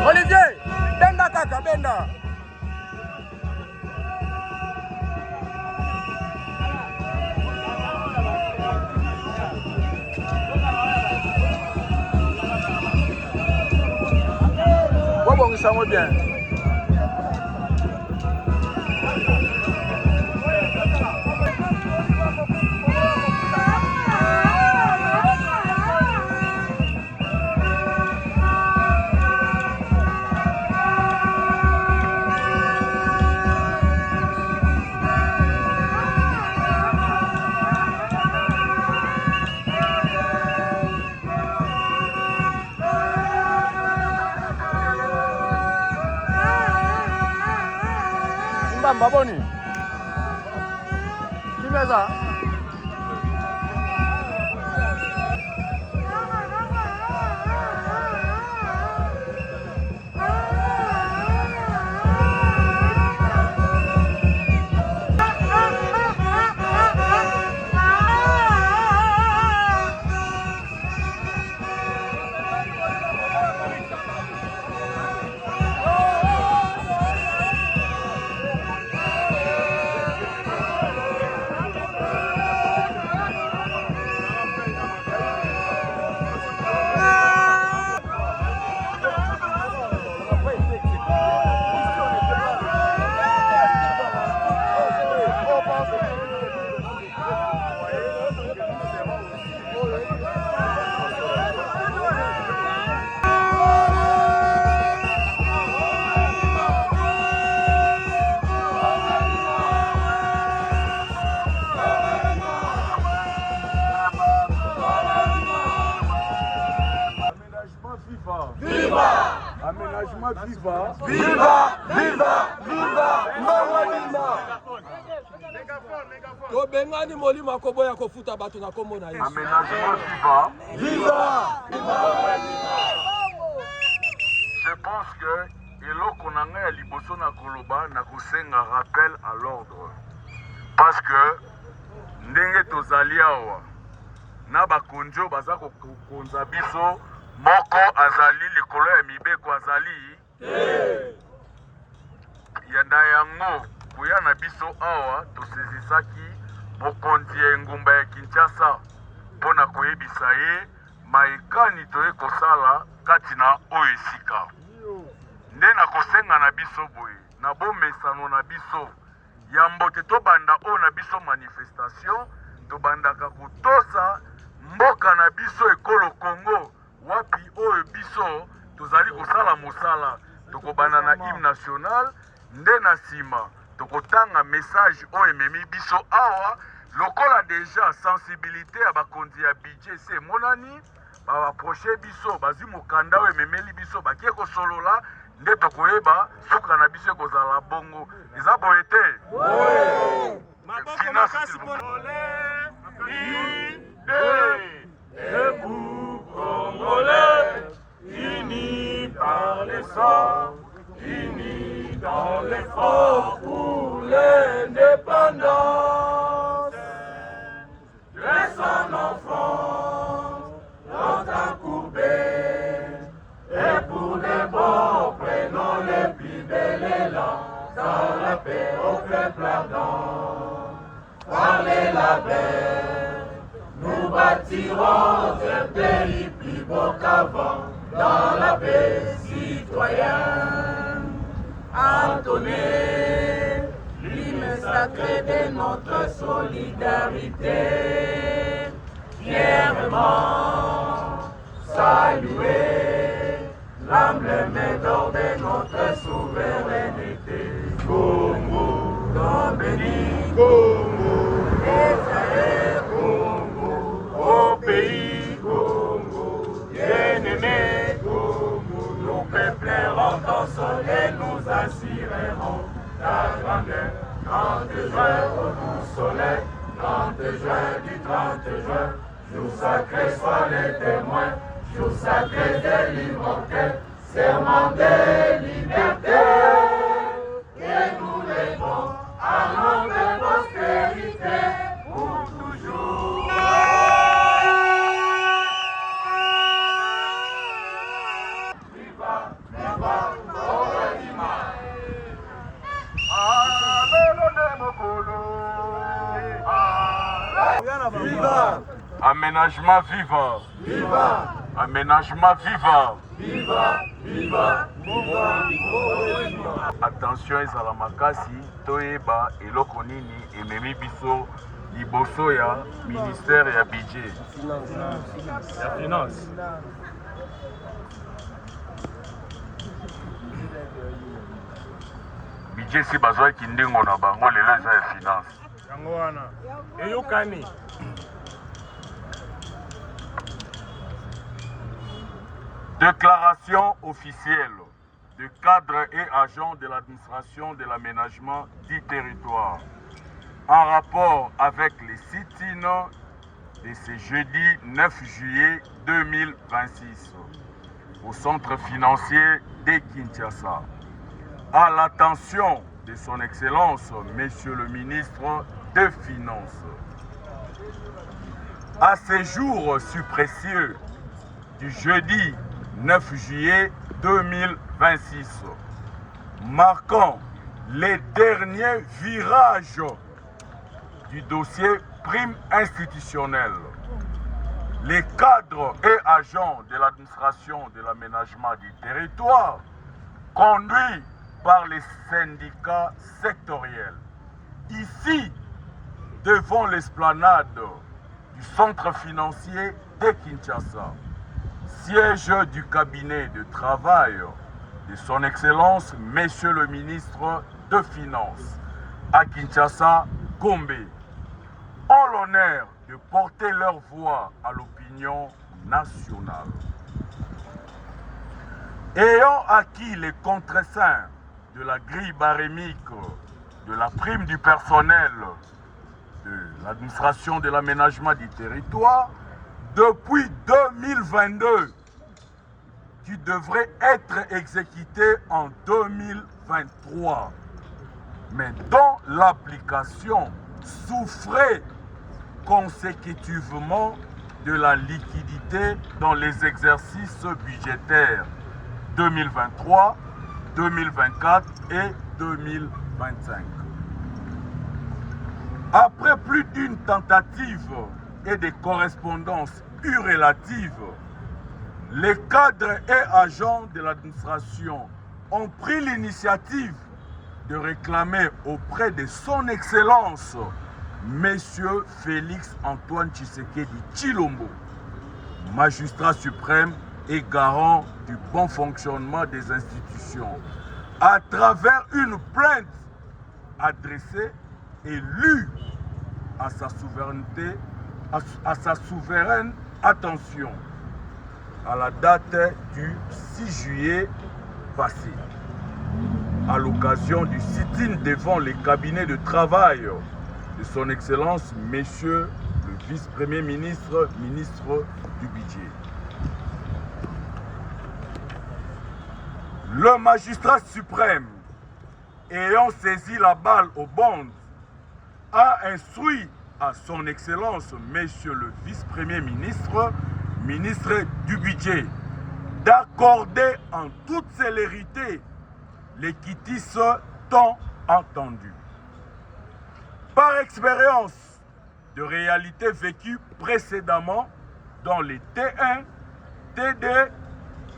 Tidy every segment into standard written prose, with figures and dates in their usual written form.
Olivier, benda kaka, benda. Bon, ça va bien. Baboni kimeza Aménagement viva. Viva, viva, viva, viva. To bengani molima koboya kofuta batu na kombo na Yesu. Aménagement viva. Viva, viva. Je pense que eloko na ngai ya liboso na koloba na kosenga rappel à l'ordre. Parce que ndenge tozali awa na bakonjo baza kokonza biso moko azali likolo ya mibeko azali yanda yango kuya na biso awa tosezisaki mokonzi ya engumba ya Kinshasa mpona koyebisa ye maekani toye kosala kati na oyo esika nde na kosenga na biso boye na bomesano na biso ya mbote tobanda oyo na biso manifestation tobandaka kotosa mboka na biso ekolo Congo wapi oyo biso tozali kosala mosala tokobanda na hymne national nde na nsima tokotanga message oyo ememi biso awa lokola deja sensibilité ya bakonzi ya budget se monani baproche biso bazwi mokanda oyo ememeli biso bakie kosolola nde tokoyeba suka na biso ekozala bongo eza boye te Congolais, unis par les indépendance. Dressons nos fronts, longtemps courbés, et pour les bons, prenons les plus belles élans, dans la paix au peuple ardent. Par les labeurs, nous bâtirons un pays plus beau qu'avant, dans la paix citoyenne. Entonner l'hymne sacré de notre solidarité, fièrement saluer l'emblème d'or de notre souveraineté. Congo, ton béni, Congo, Israël, Congo, au pays, Congo, bien-aimé, Congo, nous peuplerons ton soleil, nous assurerons ta grandeur. 30 juin au doux soleil, 30 juin du 30 juin, jour sacré sois les témoins, jour sacré de l'immortel, serment de liberté, et nous lèvons à notre postérité pour toujours. Viva, viva, Oredima. Viva! Aménagement vivant! Viva! Aménagement vivant! Viva! Viva! Viva! Attention ezala makasi toyeba eloko nini ememi biso liboso ya ministère ya budget ya finance. Budget si bazwaki ndingo na bango lelo eza ya finance. Yango wana eyokani. Déclaration officielle de cadres et agents de l'administration de l'aménagement du territoire en rapport avec les sit-ins de ce jeudi 9 juillet 2026 au centre financier de Kinshasa. À l'attention de son Excellence, Monsieur le ministre des Finances. À ce jour si précieux du jeudi 9 juillet 2026, marquant les derniers virages du dossier prime institutionnelle, les cadres et agents de l'administration de l'aménagement du territoire, conduits par les syndicats sectoriels, ici, devant l'esplanade du centre financier de Kinshasa, siège du cabinet de travail de son Excellence, Monsieur le ministre de Finances, à Kinshasa, Gombe, ont l'honneur de porter leur voix à l'opinion nationale. Ayant acquis les contreseins de la grille barémique, de la prime du personnel, de l'administration de l'aménagement du territoire, depuis 2022, qui devrait être exécuté en 2023, mais dont l'application souffrait consécutivement de la liquidité dans les exercices budgétaires 2023, 2024 et 2025. Après plus d'une tentative et des correspondances irrélatives, les cadres et agents de l'administration ont pris l'initiative de réclamer auprès de son Excellence, Monsieur Félix Antoine Tshisekedi Tshilombo, magistrat suprême et garant du bon fonctionnement des institutions, à travers une plainte adressée et lue à sa souveraineté, à sa souveraine attention, à la date du 6 juillet passé, à l'occasion du sit-in devant les cabinets de travail de son Excellence, Monsieur le Vice-Premier ministre, ministre du Budget. Le magistrat suprême, ayant saisi la balle au bond, a instruit à son Excellence, Monsieur le Vice-Premier ministre, ministre du Budget, d'accorder en toute célérité les quitus tant entendus. Par expérience de réalité vécue précédemment dans les T1, TD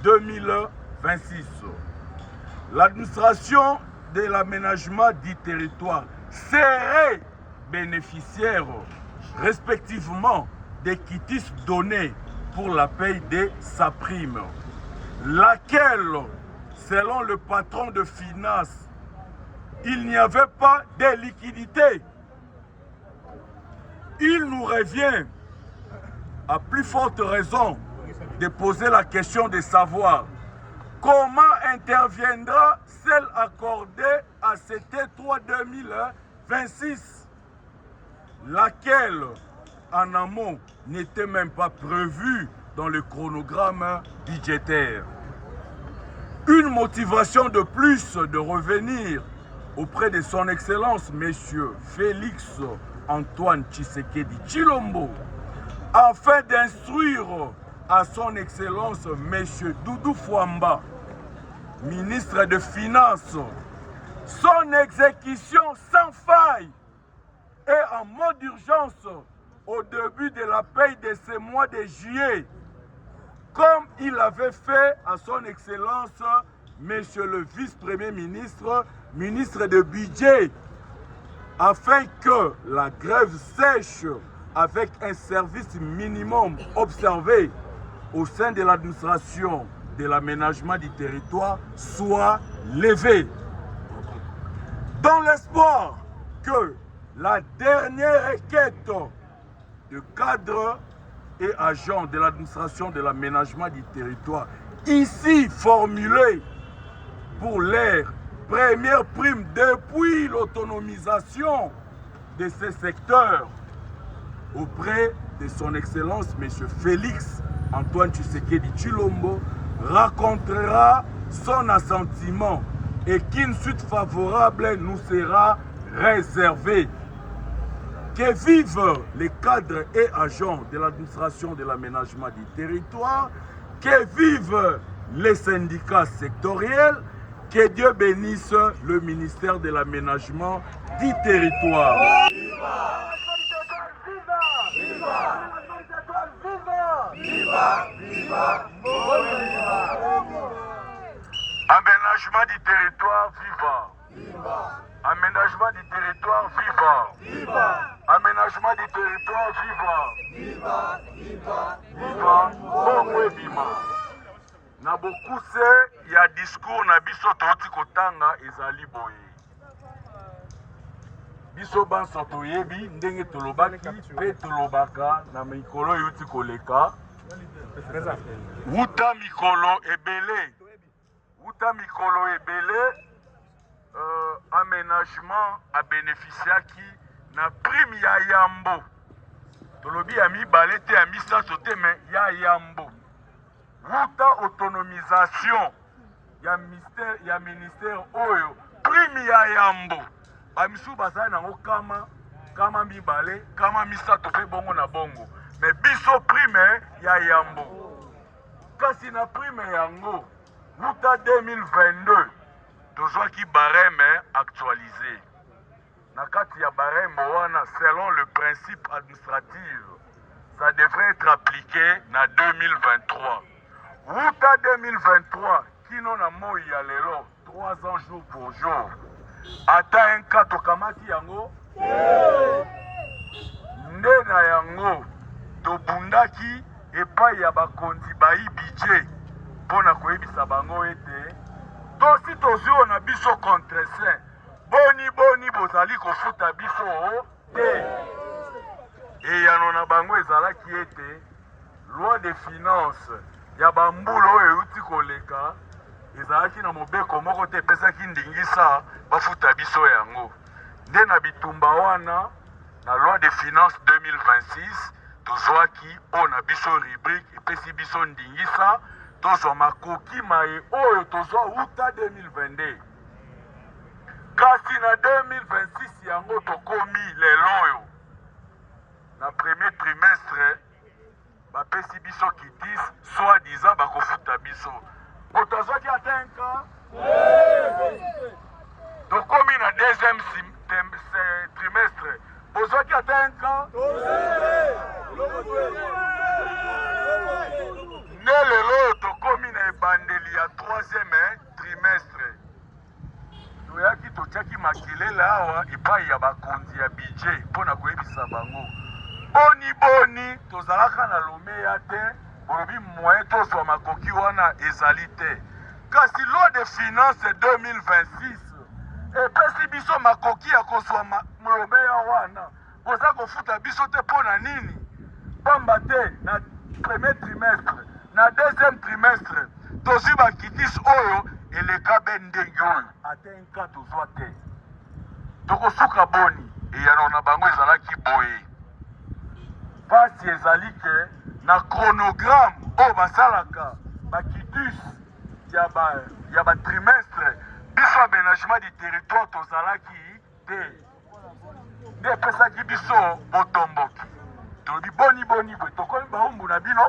2026, l'administration de l'aménagement du territoire serait bénéficiaire respectivement des quitus donnés pour la paye de sa prime, laquelle, selon le patron de finances, il n'y avait pas de liquidité. Il nous revient, à plus forte raison, de poser la question de savoir comment interviendra celle accordée à cet T3 2026, laquelle, en amont, n'était même pas prévue dans le chronogramme budgétaire. Une motivation de plus de revenir auprès de son Excellence, M. Félix Antoine Tshisekedi Tshilombo, afin d'instruire à son Excellence, M. Doudou Fwamba, ministre des Finances, son exécution sans faille et en mode d'urgence au début de la paye de ce mois de juillet, comme il avait fait à son Excellence, Monsieur le Vice-Premier ministre, ministre de Budget, afin que la grève sèche avec un service minimum observé au sein de l'administration de l'aménagement du territoire soit levée. Dans l'espoir que la dernière requête de cadres et agents de l'administration de l'aménagement du territoire, ici formulée pour leur première prime depuis l'autonomisation de ces secteurs auprès de son Excellence M. Félix Antoine Tshisekedi Tshilombo, rencontrera son assentiment et qu'une suite favorable nous sera réservée. Que vivent les cadres et agents de l'administration de l'aménagement du territoire, que vivent les syndicats sectoriels, que Dieu bénisse le ministère de l'aménagement du territoire. Viva! Viva! Viva! Aménagement du territoire, viva! Viva! Aménagement du territoire, viva! Viva! Aménagement du territoire, viva! Viva! Viva! Viva! Bongo bima! Na bokuse ya discours na biso toti kotanga ezali boye. Biso banso toyebi ndenge tolobaki pe tolobaka na mikolo yuti koleka. Wuta mikolo ebele. Wuta mikolo ebele. Aménagement a bénéficiaki na prime ya yambo. Tolobi ya mibale te ya misaso te me ya yambo. Wuta autonomisation ya ministère oyo prime ya yambo. Bamisu bazali nango kama mibale, kama misato pe bongo na bongo. Me biso prime ya yambo. Kasi na prime yango, wuta 2022, tozwaki barème actualisé. Na kati ya barème wana, selon le principe administratif, ça devrait être appliqué na 2023. Wuta 2023, kino na moi ya lelo, 3 ans jour pour jour. Ata un cas tokamati yango, nde na yango, tobundaki epai ya bakonzi bayi budget, pona koyebisa bango ete, tosi tozio na biso contresaint, boni bozali kofuta biso te. E yano na bango ezalaki ete, loi de finance, ya bambulo oyo euti koleka, ezalaki na mobeko moko te pesaki ndingisa bafuta biso yango. Nde na bitumba wana, na loi de finance 2026, tozwaki o na biso rubrique epesi biso ndingisa, tozwa makoki maye oyo tozwa uta 2022. Kasi Kati na 2026 yango tokomi lelo oyo na premier trimestre bapesi biso kitis soi-disant bakofuta biso moto azwaki atenka tokomi na deuxième trimestre bozwaki atenka nde lelo oyo tokomi na ebandeli ya troisième trimestre toyaki totiaki makelele awa epai ya bakonzi ya budget mpona koyebisa bango boni tozalaka na lomeya te bolobi moyen tozwa makoki wana ezali te kasi loi de finance 2026 epesi biso makoki ya kozwa lomeya wana koza kofuta biso te mpona nini pamba te na premier trimestre na deuxième trimestre tozwi bakitis oyo eleka be ndenge oyo atenka tozwa te tokosuka boni eyano na bango ezalaki boye pasi ezali ke na chronogramme oyo basalaka bakitus ya batrimestre biso aménagement du territoire tozalaki te nde epesaki biso botomboki tolobi boni boye tokomi baumbu na bino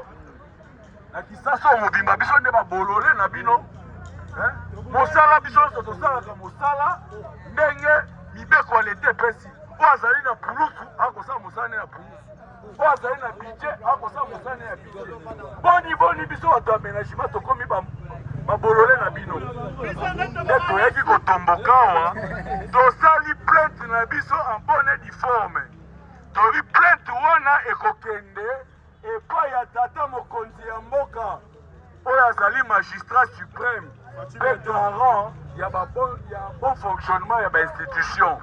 na kisasa oyo mobimba biso nde babolole na bino mosala biso nyonso tosalaka mosala ndenge mibeko ya leta epesi oyo azali na pulusu akosala mosala ne ya pulusu oyo azali na budget akosala mosala ne ya budget boni biso bato ya aménagement tokomi babolole na bino nde toyaki kotomboka awa tosali plainte na biso en bonne et due forme toyebi plainte wana ekokende epai ya tata mokonzi ya mboka oyo azali magistrat suprême mpe garant ya bon fonctionnement ya bainstitution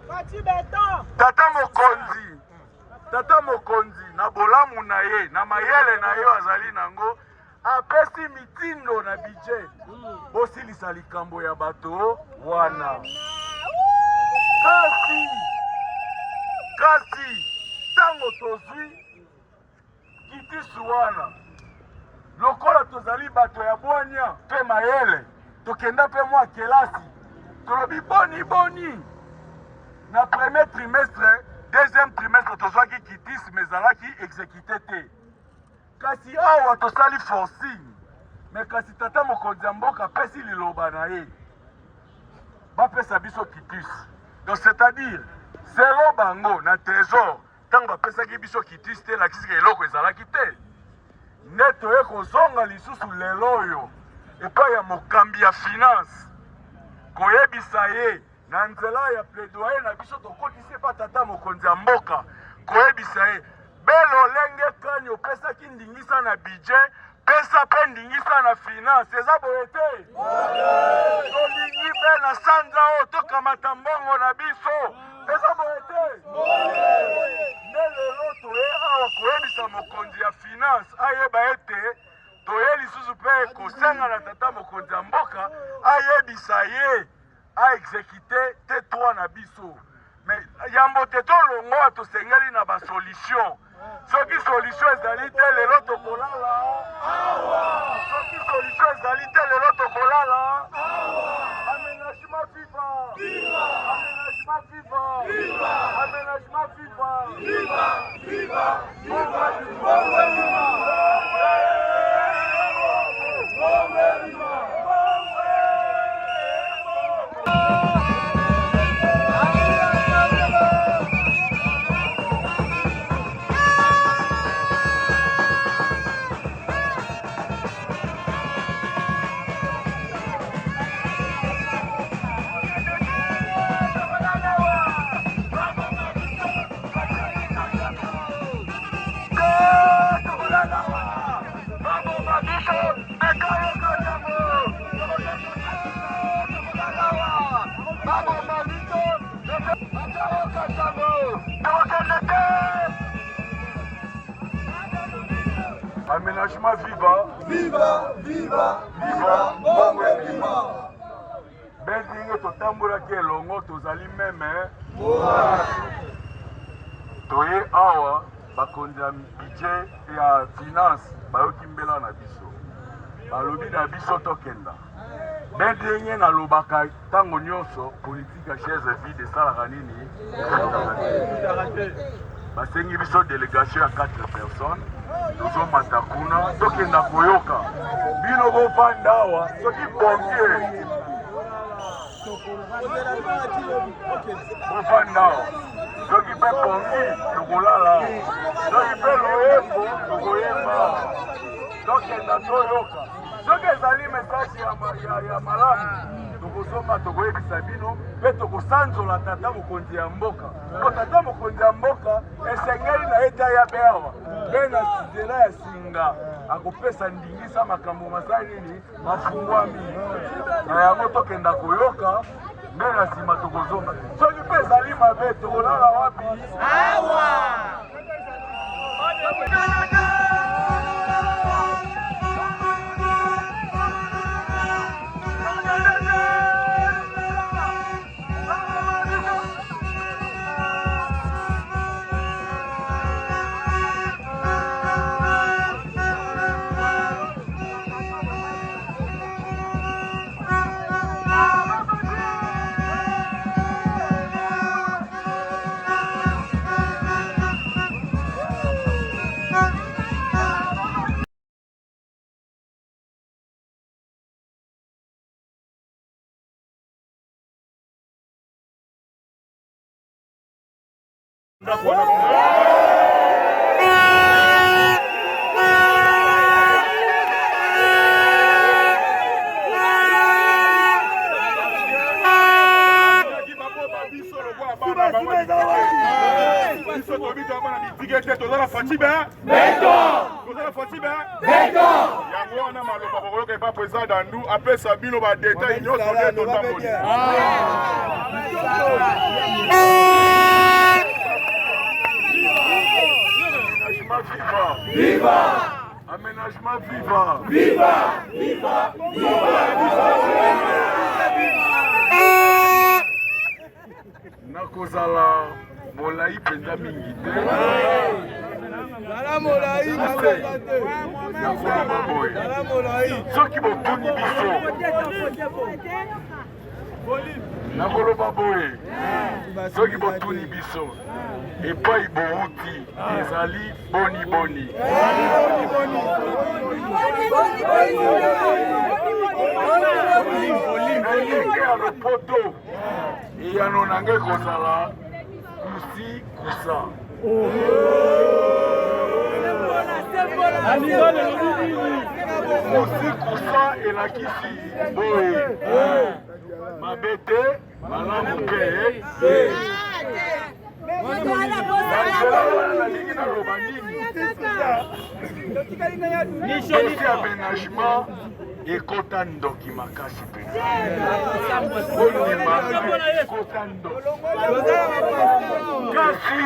tata mokonzi na bolamu na ye na mayele na ye azali nango apesi mitindo na budget bosilisa likambo ya bato wana kasi ntango tozwi kitisi wana lokola tozali bato ya bwanya mpe mayele tokenda mpe mwa kelasi tolobi boni na premier trimestre deuxième trimestre tozwaki kitisi me ezalaki exécuté te kasi awa tosali forcing me kasi tata mokonzi ya mboka apesi liloba na ye bapesa biso kitisi donc c'est-à-dire selo bango na trésor ntango bapesaki biso kitisi te lakisika eloko ezalaki te nde toye kozonga lisusu lelo oyo epai ya mokambi ya finance koyebisa ye na nzela ya plaidoyer na biso tokotisi epa tata mokonzi ya mboka koyebisa ye belolenge kani opesaki ndingisa na budget pesa mpe ndingisa na finance eza boye te tolingi mpe na sanza oyo tokamata mbongo na biso eza boye te nde lelo toye awa koyebisa mokonzi ya finance ayeba ete toye lisusu mpe kosenga na tata mokonzi ya mboka ayebisa ye aexécute te trois na biso mais yambo te tolongoa tosengeli na basolution soki solution ezali te lelo tokolala soki solution ezali te lelo tokolala aménagement viva aménagement viva aménagement viva Aménagement viva Bongwe viva Bezinge totambolaki elongo tozali meme toye awa bakonzi ya budget ya finance bayoki mbela na biso balobi na biso tokenda Bendenye na lobaka tango nyonso politique chaise vide esalaka nini basengi biso délégation ya 4 personnes tozomata kuna tokenda koyoka bino bovanda awa soki pompier bovanda awa soki mpe pongi tokolala soki mpe loyembo tokoyemba tokenda toyoka soki ezali message ya malamu tokozomba tokoyebisa bino mpe tokosanzola tata mokonzi ya mboka po tata mokonzi ya mboka esengeli na ye ta ya beawa mpe na nzela ya singa akopesa ndingisa makambo masali nini mafungwami na yango tokenda koyoka mpe na nsima tokozomba soki mpe ezali mabe tokolala wapi awa. Après Sabino va détailler nos Viva! Aménagement viva! Viva! Viva! Nakozala molai penza mingi te. Soki botuni biso nakoloba boye soki botuni biso epai bouti ezali boni elenge ya lopoto eyano nange kozala kusi kusa kusi kusa elakisi boye mabe te malamu te nalingi naloba nini dosi aménagement ekota ndoki makasi mpenza ondima ekota ndoki kasi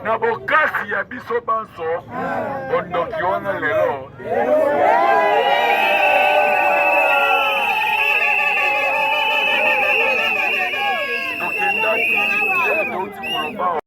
na bokasi ya biso banso bondoki wana lelo tokendaki touti koloba